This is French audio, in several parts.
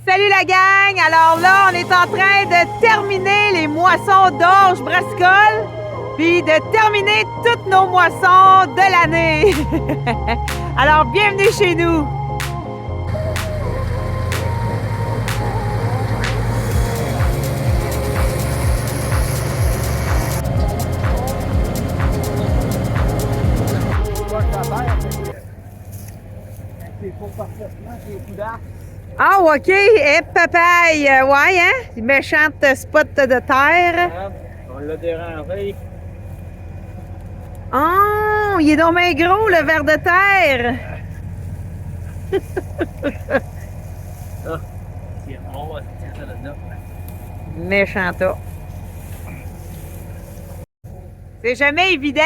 Salut la gang! Alors là, on est en train de terminer les moissons d'orge brassicole, puis de terminer toutes nos moissons de l'année. Alors, bienvenue chez nous! Ah, OK. Et papaye. Ouais, hein? Méchante spot de terre. On l'a dérangé. Oh, il est donc bien gros, le ver de terre. Ah, c'est bon, tiens ça là-dedans. Méchant tas. C'est jamais évident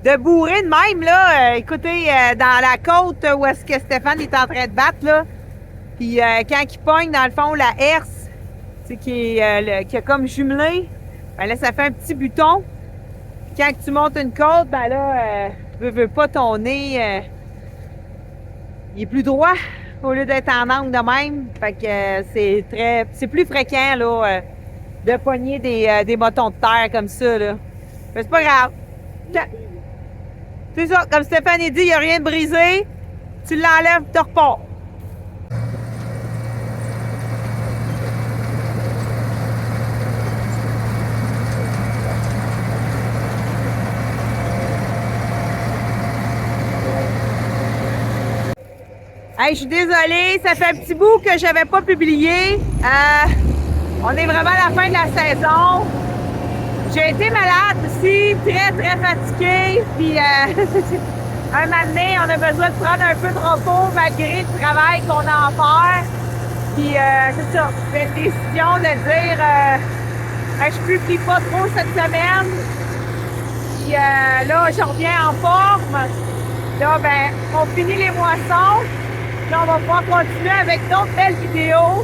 de bourrer de même, là. Écoutez, dans la côte où est-ce que Stéphane est en train de battre, là, puis quand il pogne, dans le fond, la herse, qui a comme jumelé, ben là, ça fait un petit buton. Puis quand tu montes une côte, ben là, veux pas ton nez, il est plus droit au lieu d'être en angle de même. Fait que c'est plus fréquent, là, de pogner des motons de terre comme ça, là. Mais c'est pas grave. C'est ça, comme Stéphane a dit, il n'y a rien de brisé. Tu l'enlèves, tu repars. Hey, je suis désolée, ça fait un petit bout que je n'avais pas publié. On est vraiment à la fin de la saison. J'ai été malade aussi, très fatiguée. Puis un moment donné, on a besoin de prendre un peu de repos malgré le travail qu'on a à faire. Puis c'est ça, j'ai une décision de dire je ne publie pas trop cette semaine. Puis là, je reviens en forme. Là, ben, on finit les moissons. Puis on va pouvoir continuer avec d'autres belles vidéos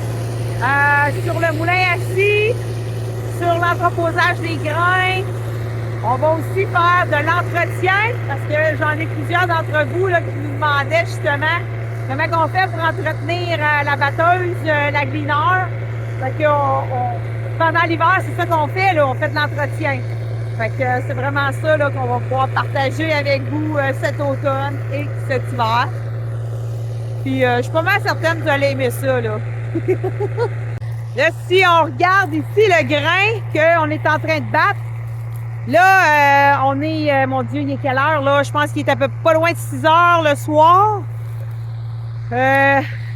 sur le moulin assis, sur l'entreposage des grains. On va aussi faire de l'entretien parce que j'en ai plusieurs d'entre vous là, qui nous demandaient justement comment on fait pour entretenir la batteuse, la gleaner. Fait que pendant l'hiver, c'est ça qu'on fait, là, on fait de l'entretien. Fait que c'est vraiment ça là, qu'on va pouvoir partager avec vous cet automne et cet hiver. Puis je suis pas mal certaine que vous allez aimer ça, là. Là, si on regarde ici le grain qu'on est en train de battre, là, on est, mon Dieu, il est quelle heure, là? Je pense qu'il est à peu pas loin de 6 heures le soir.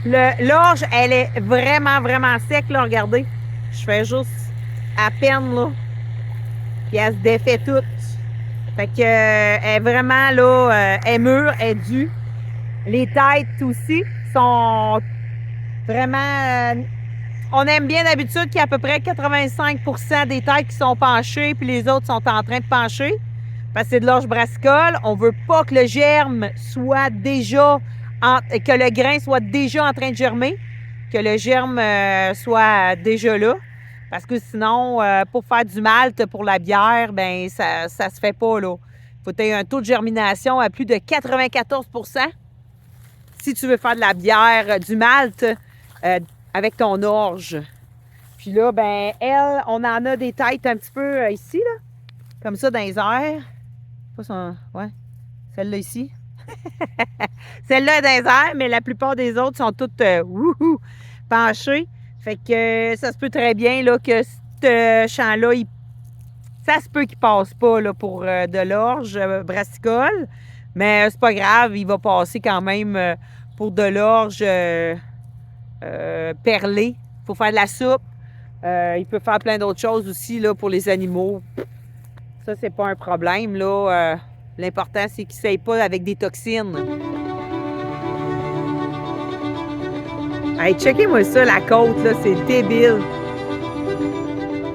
L'orge, elle est vraiment sec, là, regardez. Je fais juste à peine, là. Puis elle se défait toute. Fait que, elle est vraiment, là, elle est mûre, elle est due. Les têtes aussi sont vraiment... on aime bien d'habitude qu'il y a à peu près 85% des têtes qui sont penchées puis les autres sont en train de pencher. Parce que c'est de l'orge brassicole. On veut pas que le germe soit déjà... que le grain soit déjà en train de germer. Que le germe soit déjà là. Parce que sinon, pour faire du malt pour la bière, ben ça se fait pas, là. Faut que tu aies un taux de germination à plus de 94%. Si tu veux faire de la bière, du malt avec ton orge. Puis là, ben elle, on en a des têtes un petit peu ici, là. Comme ça, dans les airs. Pas son... Ouais. Celle-là ici. Celle-là est dans les airs, mais la plupart des autres sont toutes penchées. Fait que ça se peut très bien là, que ce champ-là, ça se peut qu'il passe pas là, pour de l'orge brassicole. Mais c'est pas grave, il va passer quand même pour de l'orge perlée pour faire de la soupe. Il peut faire plein d'autres choses aussi là, pour les animaux. Ça, c'est pas un problème. Là. L'important, c'est qu'il ne s'aille pas avec des toxines. Hey, checkez-moi ça, la côte, là, c'est débile.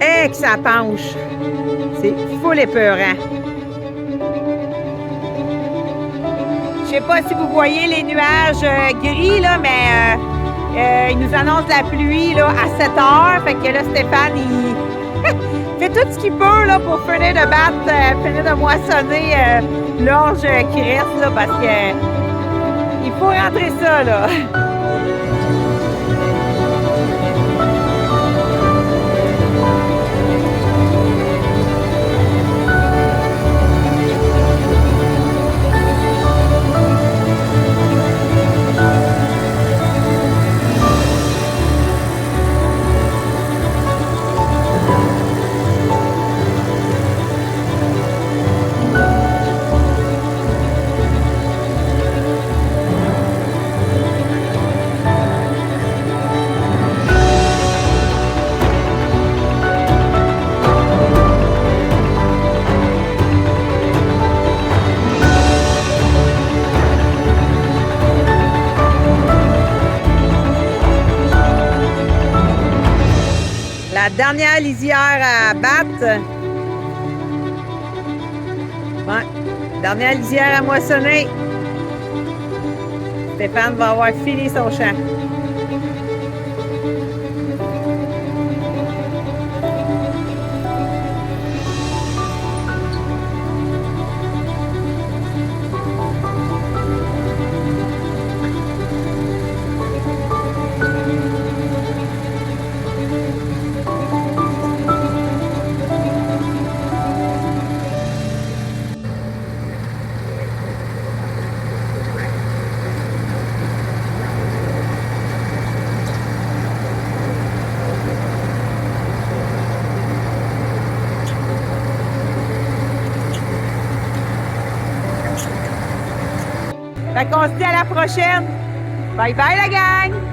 Que ça penche. C'est full épeurant. Je sais pas si vous voyez les nuages gris, là, mais ils nous annoncent la pluie là, à 7 heures. Fait que là, Stéphane, il fait tout ce qu'il peut là, pour finir de battre, finir de moissonner l'orge qui reste, là, parce que il faut rentrer ça, là. La dernière lisière à battre. Ouais. Dernière lisière à moissonner. Stéphane va avoir fini son champ. Fait qu'on se dit à la prochaine. Bye bye la gang!